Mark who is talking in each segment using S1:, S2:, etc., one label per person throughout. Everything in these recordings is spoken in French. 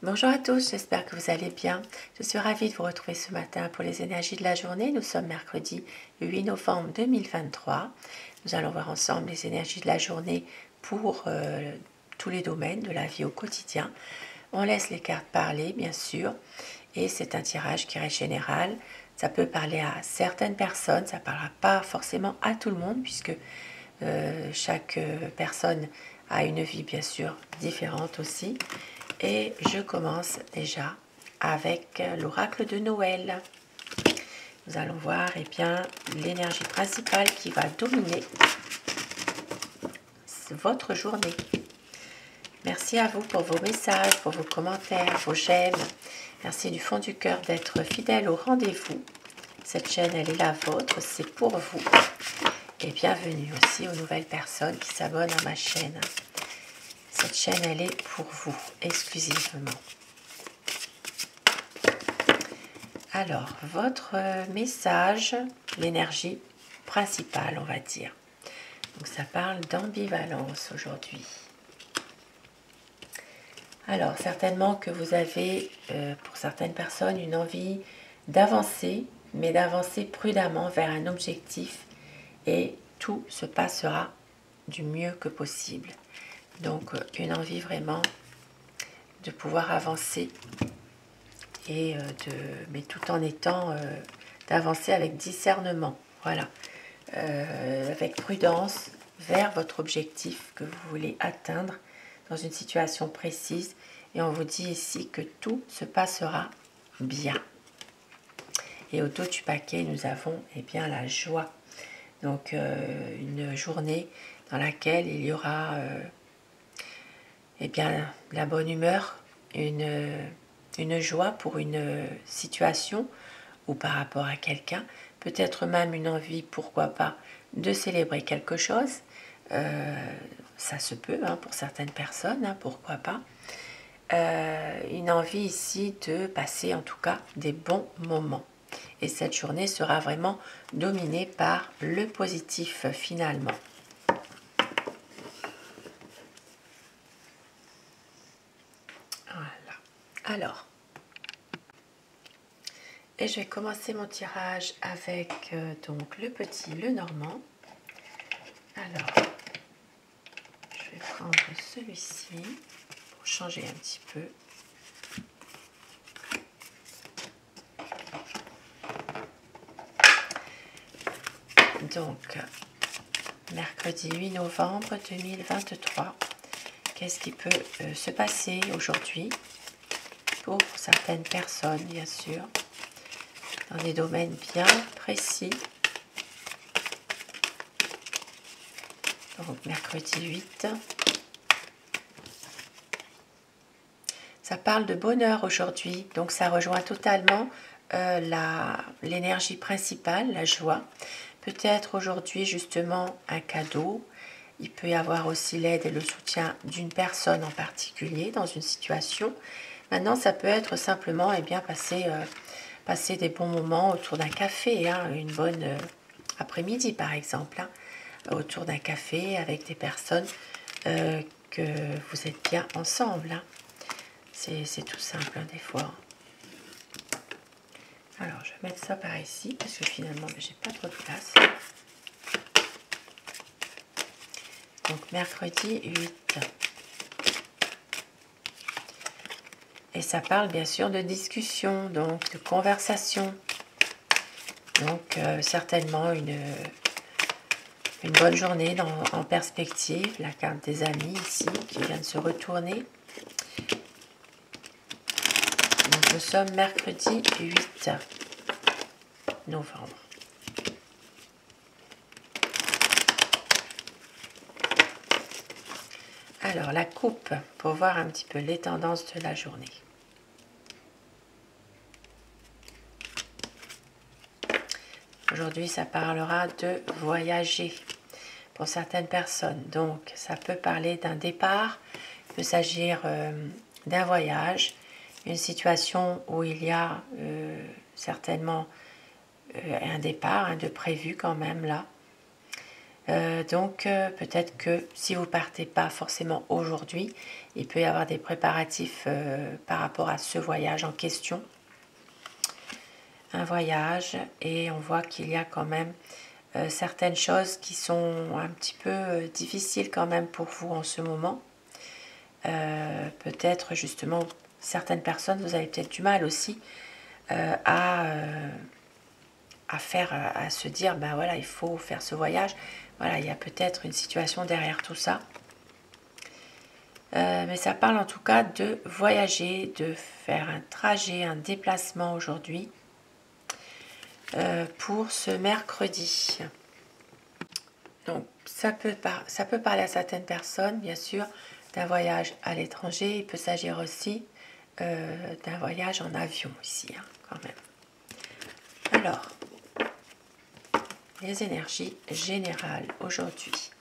S1: Bonjour à tous, j'espère que vous allez bien. Je suis ravie de vous retrouver ce matin pour les énergies de la journée. Nous sommes mercredi 8 novembre 2023. Nous allons voir ensemble les énergies de la journée pour tous les domaines de la vie au quotidien. On laisse les cartes parler, bien sûr, et c'est un tirage qui reste général. Ça peut parler à certaines personnes, ça ne parlera pas forcément à tout le monde, puisque chaque personne a une vie, bien sûr, différente aussi. Et je commence déjà avec l'oracle de Noël. Nous allons voir l'énergie principale qui va dominer votre journée. Merci à vous pour vos messages, pour vos commentaires, vos j'aime. Merci du fond du cœur d'être fidèle au rendez-vous. Cette chaîne, elle est la vôtre, c'est pour vous. Et bienvenue aussi aux nouvelles personnes qui s'abonnent à ma chaîne. Cette chaîne, elle est pour vous, exclusivement. Alors, votre message, l'énergie principale, on va dire. Donc, ça parle d'ambivalence aujourd'hui. Alors, certainement que vous avez, pour certaines personnes, une envie d'avancer, mais d'avancer prudemment vers un objectif et tout se passera du mieux que possible. Donc, une envie vraiment de pouvoir avancer et mais tout en étant d'avancer avec discernement, voilà, avec prudence vers votre objectif que vous voulez atteindre dans une situation précise. Et on vous dit ici que tout se passera bien. Et au dos du paquet, nous avons la joie. Donc une journée dans laquelle il y aura la bonne humeur, une joie pour une situation ou par rapport à quelqu'un, peut-être même une envie, pourquoi pas, de célébrer quelque chose. Ça se peut pour certaines personnes, pourquoi pas. Une envie ici de passer en tout cas des bons moments. Et cette journée sera vraiment dominée par le positif finalement. Voilà. Alors, et je vais commencer mon tirage avec donc le petit Lenormand. Alors, je vais prendre celui-ci pour changer un petit peu. Donc, mercredi 8 novembre 2023, qu'est-ce qui peut se passer aujourd'hui pour certaines personnes, bien sûr, dans des domaines bien précis. Donc, mercredi 8. Ça parle de bonheur aujourd'hui, donc ça rejoint totalement l'énergie principale, la joie. Peut-être aujourd'hui justement un cadeau. Il peut y avoir aussi l'aide et le soutien d'une personne en particulier dans une situation. Maintenant, ça peut être simplement passer des bons moments autour d'un café, une bonne après-midi par exemple, autour d'un café avec des personnes que vous êtes bien ensemble. C'est tout simple des fois. Alors, je vais mettre ça par ici parce que finalement, j'ai pas trop de place. Donc, mercredi 8. Et ça parle bien sûr de discussion, donc de conversation. Donc, certainement une bonne journée en perspective. La carte des amis ici qui vient de se retourner. Donc, nous sommes mercredi 8 novembre. Alors, la coupe, pour voir un petit peu les tendances de la journée. Aujourd'hui, ça parlera de voyager pour certaines personnes. Donc, ça peut parler d'un départ, il peut s'agir d'un voyage, une situation où il y a certainement un départ, de prévu quand même là. Donc peut-être que si vous partez pas forcément aujourd'hui, il peut y avoir des préparatifs par rapport à ce voyage en question. Un voyage, et on voit qu'il y a quand même certaines choses qui sont un petit peu difficiles quand même pour vous en ce moment. Peut-être justement certaines personnes, vous avez peut-être du mal aussi à se dire, ben voilà, il faut faire ce voyage. Voilà, il y a peut-être une situation derrière tout ça. Mais ça parle en tout cas de voyager, de faire un trajet, un déplacement aujourd'hui pour ce mercredi. Donc ça peut parler à certaines personnes, bien sûr, d'un voyage à l'étranger. Il peut s'agir aussi d'un voyage en avion ici, hein, quand même. Alors, les énergies générales aujourd'hui.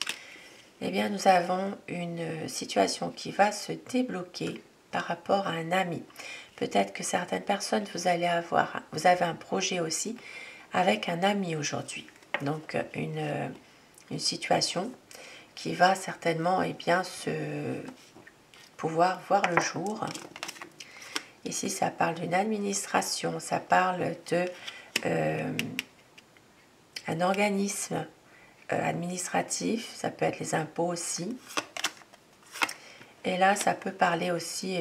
S1: Eh bien, nous avons une situation qui va se débloquer par rapport à un ami. Peut-être que certaines personnes, vous avez un projet aussi avec un ami aujourd'hui. Donc, une situation qui va certainement pouvoir voir le jour. Ici, ça parle d'une administration, ça parle de un organisme administratif, ça peut être les impôts aussi. Et là, ça peut parler aussi,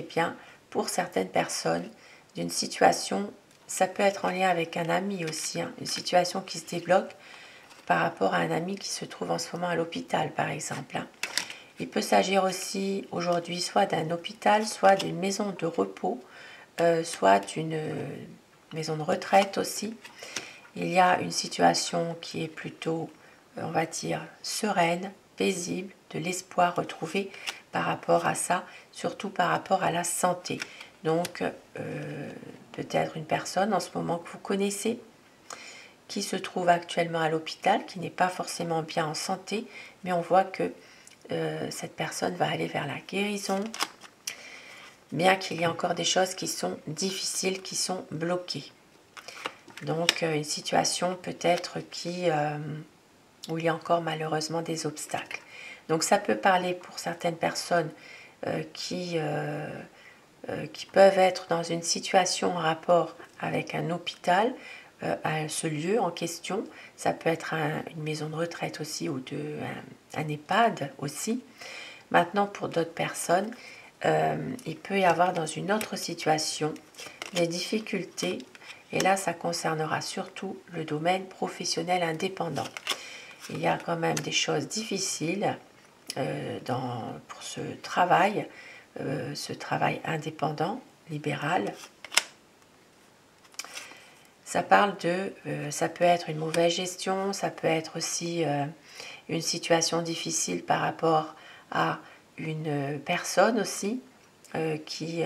S1: pour certaines personnes, d'une situation, ça peut être en lien avec un ami aussi, hein, une situation qui se débloque par rapport à un ami qui se trouve en ce moment à l'hôpital, par exemple. Hein. Il peut s'agir aussi aujourd'hui soit d'un hôpital, soit d'une maison de repos, soit d'une maison de retraite aussi. Il y a une situation qui est plutôt, on va dire, sereine, paisible, de l'espoir retrouvé par rapport à ça, surtout par rapport à la santé. Donc, peut-être une personne en ce moment que vous connaissez, qui se trouve actuellement à l'hôpital, qui n'est pas forcément bien en santé, mais on voit que cette personne va aller vers la guérison, bien qu'il y ait encore des choses qui sont difficiles, qui sont bloquées. Donc une situation peut-être où il y a encore malheureusement des obstacles. Donc ça peut parler pour certaines personnes qui peuvent être dans une situation en rapport avec un hôpital, à ce lieu en question. Ça peut être une maison de retraite aussi ou un EHPAD aussi. Maintenant, pour d'autres personnes, il peut y avoir dans une autre situation des difficultés. Et là, ça concernera surtout le domaine professionnel indépendant. Il y a quand même des choses difficiles pour ce travail indépendant, libéral. Ça parle ça peut être une mauvaise gestion, ça peut être aussi une situation difficile par rapport à une personne aussi qui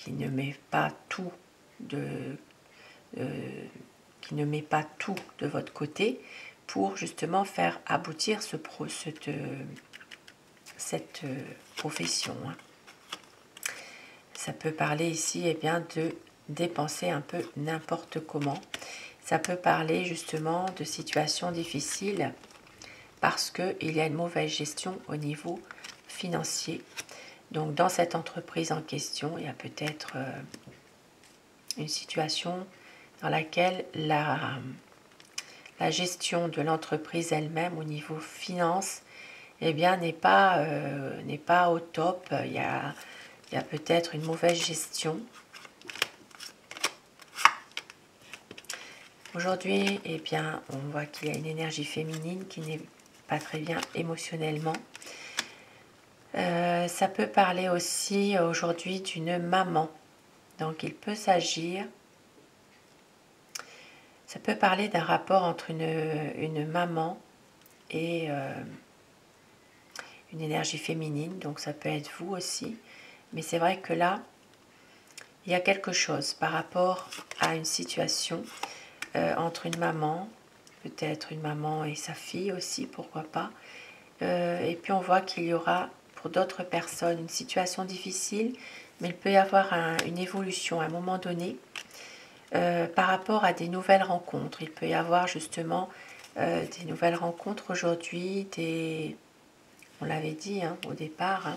S1: ne met pas tout qui ne met pas tout de votre côté pour justement faire aboutir cette profession. Hein. Ça peut parler ici de dépenser un peu n'importe comment. Ça peut parler justement de situations difficiles parce qu'il y a une mauvaise gestion au niveau financier. Donc dans cette entreprise en question, il y a peut-être une situation dans laquelle la gestion de l'entreprise elle-même au niveau finance n'est pas au top. Il y a peut-être une mauvaise gestion. Aujourd'hui, on voit qu'il y a une énergie féminine qui n'est pas très bien émotionnellement. Ça peut parler aussi aujourd'hui d'une maman. Donc il peut s'agir, ça peut parler d'un rapport entre une maman et une énergie féminine. Donc ça peut être vous aussi. Mais c'est vrai que là, il y a quelque chose par rapport à une situation entre une maman, peut-être une maman et sa fille aussi, pourquoi pas. Et puis on voit qu'il y aura pour d'autres personnes une situation difficile, mais il peut y avoir une évolution à un moment donné. Par rapport à des nouvelles rencontres, il peut y avoir justement des nouvelles rencontres aujourd'hui, on l'avait dit hein, au départ, hein,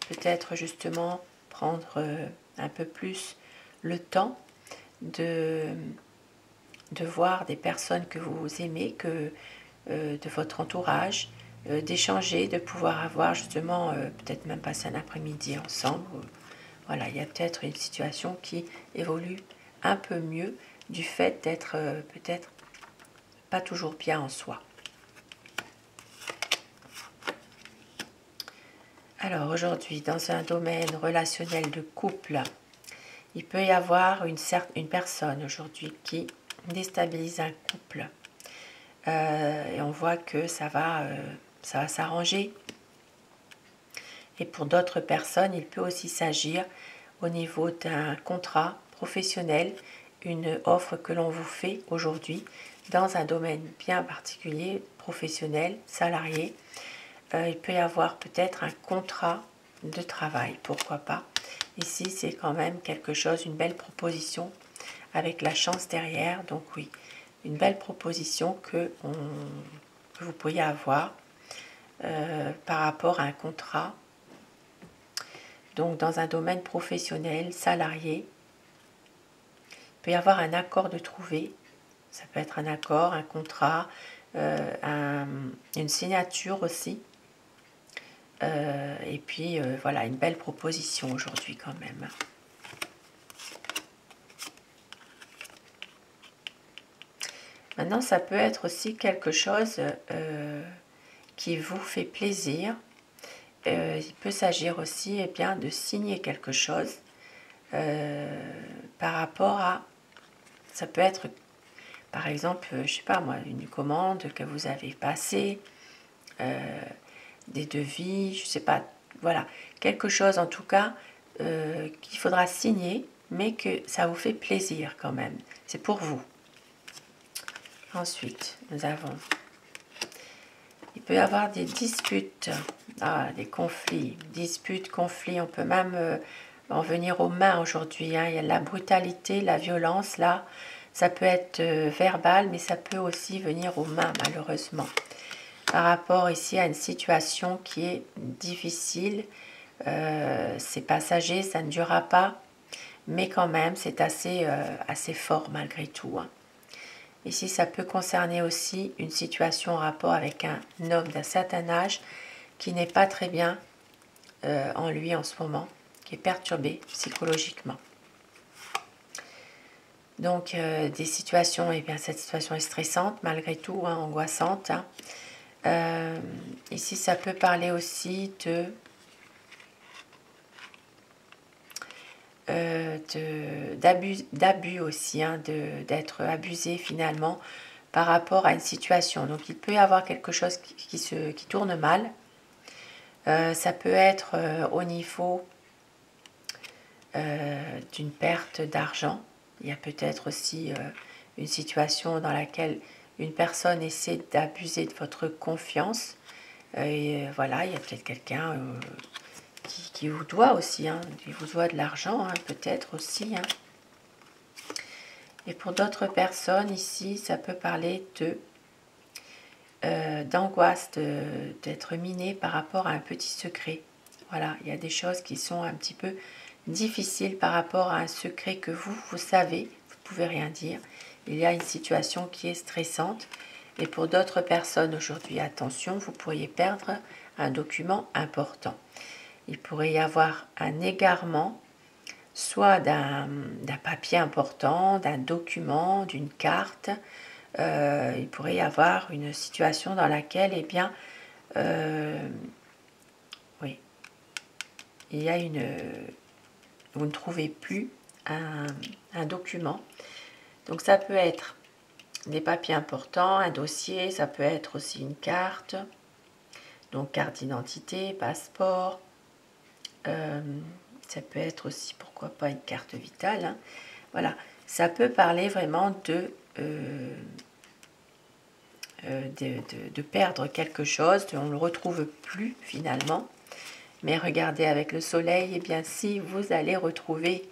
S1: peut-être justement prendre un peu plus le temps de voir des personnes que vous aimez, de votre entourage, d'échanger, de pouvoir avoir justement, peut-être même passer un après-midi ensemble. Voilà, il y a peut-être une situation qui évolue un peu mieux du fait d'être peut-être pas toujours bien en soi. Alors aujourd'hui, dans un domaine relationnel de couple, il peut y avoir une personne aujourd'hui qui déstabilise un couple. Et on voit que ça va s'arranger. Et pour d'autres personnes, il peut aussi s'agir au niveau d'un contrat professionnel, une offre que l'on vous fait aujourd'hui dans un domaine bien particulier, professionnel, salarié. Il peut y avoir peut-être un contrat de travail, pourquoi pas. Ici, c'est quand même quelque chose, une belle proposition avec la chance derrière. Donc oui, une belle proposition que vous pourriez avoir par rapport à un contrat. Donc dans un domaine professionnel, salarié, il peut y avoir un accord de trouver. Ça peut être un accord, un contrat, une signature aussi. Et puis voilà, une belle proposition aujourd'hui quand même. Maintenant, ça peut être aussi quelque chose qui vous fait plaisir. Il peut s'agir aussi bien, de signer quelque chose par rapport à... Ça peut être, par exemple, je ne sais pas moi, une commande que vous avez passée, des devis, je ne sais pas, voilà. Quelque chose en tout cas qu'il faudra signer, mais que ça vous fait plaisir quand même. C'est pour vous. Ensuite, nous avons... Il peut y avoir des disputes, des conflits, disputes, conflits. On peut même en venir aux mains aujourd'hui. Hein. Il y a la brutalité, la violence, là. Ça peut être verbal, mais ça peut aussi venir aux mains, malheureusement. Par rapport ici à une situation qui est difficile, c'est passager, ça ne durera pas. Mais quand même, c'est assez fort malgré tout. Hein. Ici, ça peut concerner aussi une situation en rapport avec un homme d'un certain âge qui n'est pas très bien en lui en ce moment, qui est perturbé psychologiquement. Donc, des situations, eh bien, cette situation est stressante malgré tout, hein, angoissante. Hein. Ici, ça peut parler aussi d'abus aussi, hein, d'être abusé finalement par rapport à une situation. Donc il peut y avoir quelque chose qui tourne mal. Ça peut être au niveau d'une perte d'argent. Il y a peut-être aussi une situation dans laquelle une personne essaie d'abuser de votre confiance. Et voilà, il y a peut-être quelqu'un qui vous doit aussi, hein, qui vous doit de l'argent, hein, peut-être aussi. Hein. Et pour d'autres personnes, ici, ça peut parler d'angoisse, d'être miné par rapport à un petit secret. Voilà, il y a des choses qui sont un petit peu difficiles par rapport à un secret que vous savez, vous ne pouvez rien dire. Il y a une situation qui est stressante. Et pour d'autres personnes aujourd'hui, attention, vous pourriez perdre un document important. Il pourrait y avoir un égarement, soit d'un papier important, d'un document, d'une carte. Il pourrait y avoir une situation dans laquelle, eh bien, oui, il y a vous ne trouvez plus un document. Donc ça peut être des papiers importants, un dossier, ça peut être aussi une carte, donc carte d'identité, passeport. Ça peut être aussi, pourquoi pas, une carte vitale. Hein. Voilà, ça peut parler vraiment de perdre quelque chose, on ne le retrouve plus finalement. Mais regardez avec le soleil, eh bien si vous allez retrouver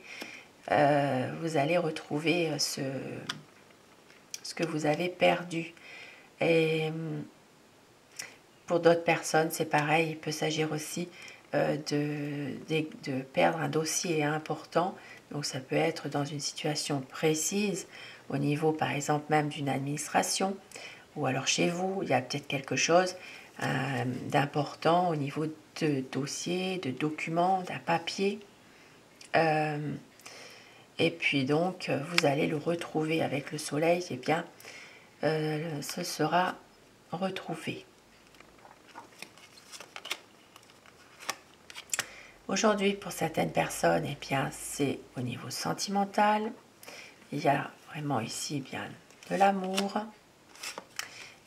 S1: vous allez retrouver ce que vous avez perdu. Et pour d'autres personnes, c'est pareil, il peut s'agir aussi de perdre un dossier important. Donc ça peut être dans une situation précise, au niveau par exemple même d'une administration, ou alors chez vous, il y a peut-être quelque chose d'important au niveau de dossier, de documents, d'un papier. Et puis donc, vous allez le retrouver avec le soleil, et bien, ce sera retrouvé. Aujourd'hui, pour certaines personnes, eh bien, c'est au niveau sentimental. Il y a vraiment ici bien de l'amour.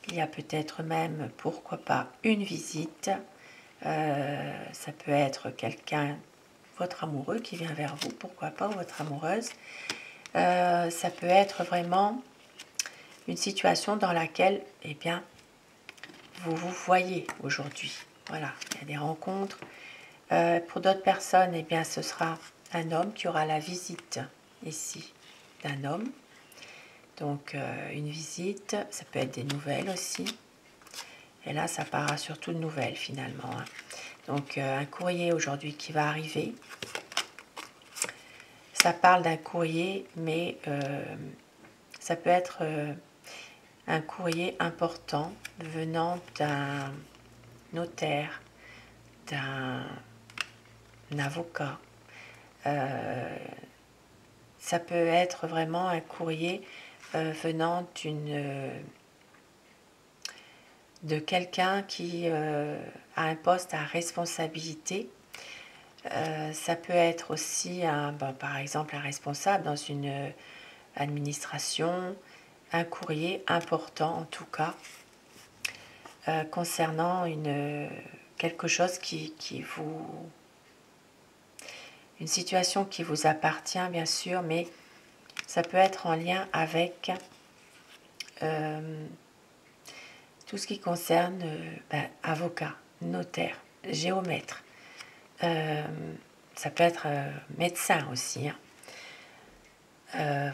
S1: Il y a peut-être même, pourquoi pas, une visite. Ça peut être quelqu'un, votre amoureux qui vient vers vous, pourquoi pas, ou votre amoureuse. Ça peut être vraiment une situation dans laquelle, eh bien, vous vous voyez aujourd'hui. Voilà, il y a des rencontres. Pour d'autres personnes, eh bien, ce sera un homme qui aura la visite ici d'un homme. Donc, une visite, ça peut être des nouvelles aussi. Et là, ça parlera surtout de nouvelles finalement. Hein. Donc, un courrier aujourd'hui qui va arriver. Ça parle d'un courrier, mais ça peut être un courrier important venant d'un notaire, d'un avocat. Ça peut être vraiment un courrier venant de quelqu'un qui a un poste à responsabilité. Ça peut être aussi, par exemple, un responsable dans une administration, un courrier important en tout cas, concernant quelque chose une situation qui vous appartient bien sûr, mais ça peut être en lien avec tout ce qui concerne avocat, notaire, géomètre. Ça peut être médecin aussi. Hein.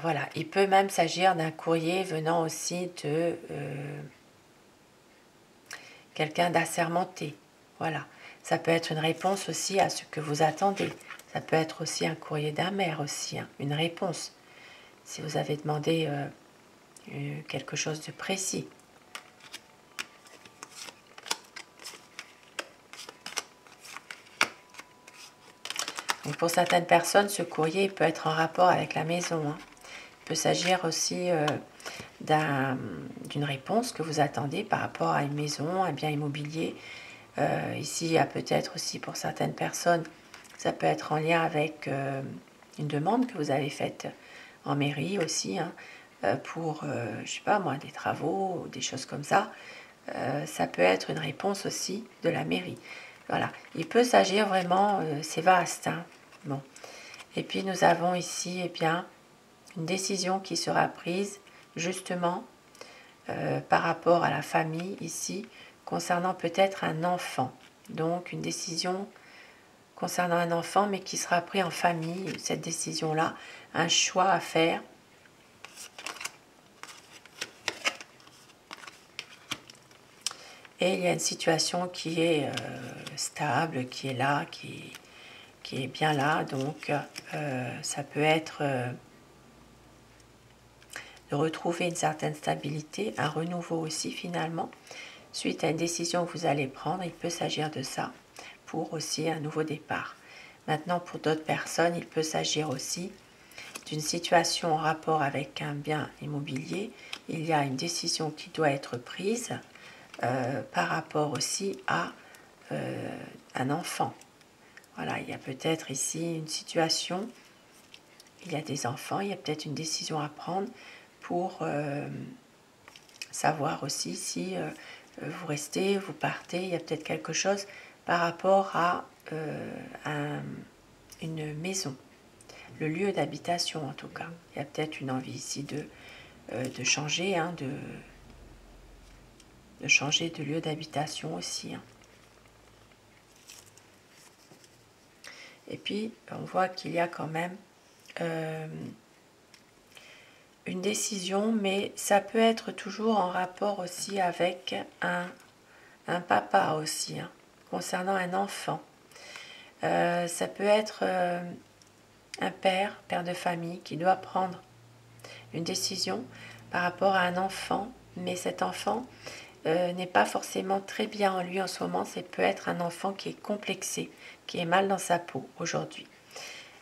S1: Voilà, il peut même s'agir d'un courrier venant aussi de quelqu'un d'assermenté. Voilà, ça peut être une réponse aussi à ce que vous attendez. Ça peut être aussi un courrier d'un maire aussi, hein, une réponse. Si vous avez demandé quelque chose de précis. Donc pour certaines personnes, ce courrier peut être en rapport avec la maison. Hein. Il peut s'agir aussi d'une réponse que vous attendez par rapport à une maison, un bien immobilier. Ici, il y a peut-être aussi pour certaines personnes, ça peut être en lien avec une demande que vous avez faite en mairie aussi, hein, pour, je sais pas moi, des travaux ou des choses comme ça. Ça peut être une réponse aussi de la mairie. Voilà, il peut s'agir vraiment, c'est vaste. Hein. Bon. Et puis nous avons ici, eh bien, une décision qui sera prise justement par rapport à la famille ici, concernant peut-être un enfant. Donc une décision concernant un enfant, mais qui sera prise en famille, cette décision-là, un choix à faire. Et il y a une situation qui est stable, qui est là, qui est bien là. Donc ça peut être de retrouver une certaine stabilité, un renouveau aussi finalement. Suite à une décision que vous allez prendre, il peut s'agir de ça pour aussi un nouveau départ. Maintenant, pour d'autres personnes, il peut s'agir aussi d'une situation en rapport avec un bien immobilier. Il y a une décision qui doit être prise par rapport aussi à un enfant. Voilà, il y a peut-être ici une situation, il y a des enfants, il y a peut-être une décision à prendre pour savoir aussi si vous restez, vous partez, il y a peut-être quelque chose par rapport à une maison, le lieu d'habitation en tout cas. Il y a peut-être une envie ici de changer, hein, de changer de lieu d'habitation aussi. Hein. Et puis, on voit qu'il y a quand même une décision, mais ça peut être toujours en rapport aussi avec un papa aussi, hein, concernant un enfant. Ça peut être un père de famille qui doit prendre une décision par rapport à un enfant, mais cet enfant n'est pas forcément très bien en lui en ce moment. Ça peut être un enfant qui est complexé, qui est mal dans sa peau aujourd'hui.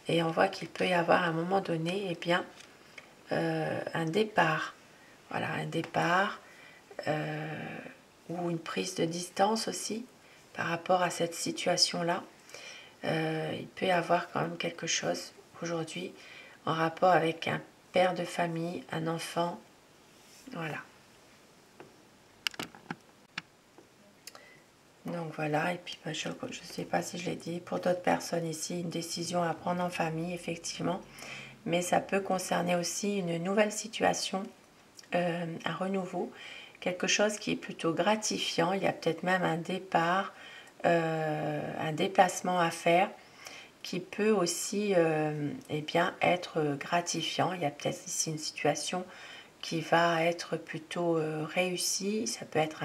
S1: Et on voit qu'il peut y avoir à un moment donné, eh bien, un départ. Voilà, un départ ou une prise de distance aussi par rapport à cette situation-là. Il peut y avoir quand même quelque chose aujourd'hui en rapport avec un père de famille, un enfant. Voilà. Donc voilà, et puis je ne sais pas si je l'ai dit, pour d'autres personnes ici, une décision à prendre en famille, effectivement. Mais ça peut concerner aussi une nouvelle situation, un renouveau, quelque chose qui est plutôt gratifiant. Il y a peut-être même un départ, un déplacement à faire qui peut aussi eh bien, être gratifiant. Il y a peut-être ici une situation qui va être plutôt réussie. Ça peut être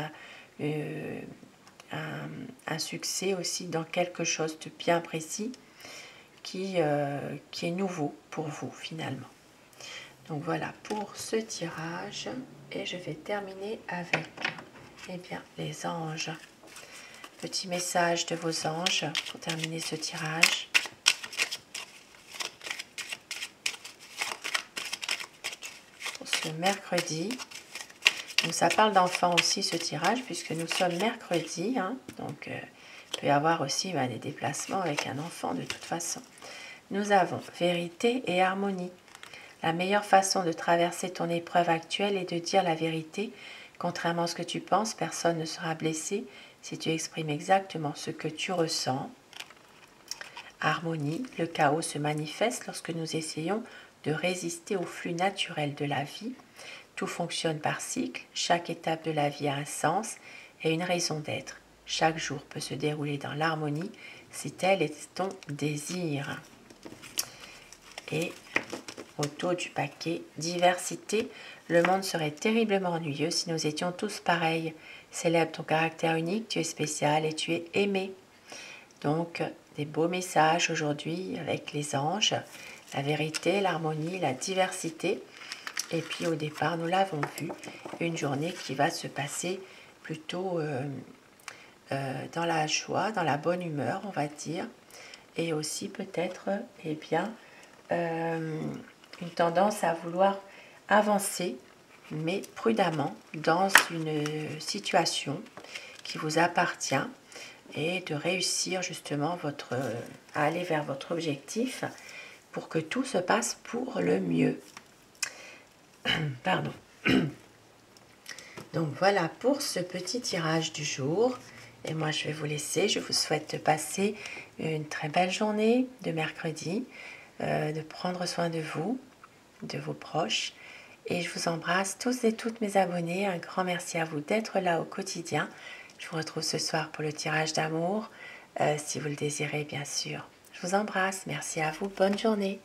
S1: un succès aussi dans quelque chose de bien précis qui est nouveau pour vous finalement. Donc voilà pour ce tirage et je vais terminer avec eh bien, les anges. Petit message de vos anges pour terminer ce tirage. Pour ce mercredi. Donc ça parle d'enfants aussi ce tirage puisque nous sommes mercredi. Hein, donc il peut y avoir aussi des déplacements avec un enfant de toute façon. Nous avons vérité et harmonie. La meilleure façon de traverser ton épreuve actuelle est de dire la vérité. Contrairement à ce que tu penses, personne ne sera blessé si tu exprimes exactement ce que tu ressens. Harmonie, le chaos se manifeste lorsque nous essayons de résister au flux naturel de la vie. Tout fonctionne par cycle, chaque étape de la vie a un sens et une raison d'être. Chaque jour peut se dérouler dans l'harmonie si tel est ton désir. Et autour du paquet, diversité, le monde serait terriblement ennuyeux si nous étions tous pareils. Célèbre ton caractère unique, tu es spécial et tu es aimé. Donc, des beaux messages aujourd'hui avec les anges, la vérité, l'harmonie, la diversité. Et puis au départ, nous l'avons vu, une journée qui va se passer plutôt dans la joie, dans la bonne humeur, on va dire. Et aussi peut-être, eh bien, une tendance à vouloir avancer, mais prudemment, dans une situation qui vous appartient et de réussir justement à aller vers votre objectif pour que tout se passe pour le mieux. Pardon. Donc voilà pour ce petit tirage du jour. Et moi je vais vous laisser. Je vous souhaite de passer une très belle journée de mercredi, de prendre soin de vous, de vos proches. Et je vous embrasse tous et toutes mes abonnés. Un grand merci à vous d'être là au quotidien. Je vous retrouve ce soir pour le tirage d'amour, si vous le désirez bien sûr. Je vous embrasse. Merci à vous. Bonne journée.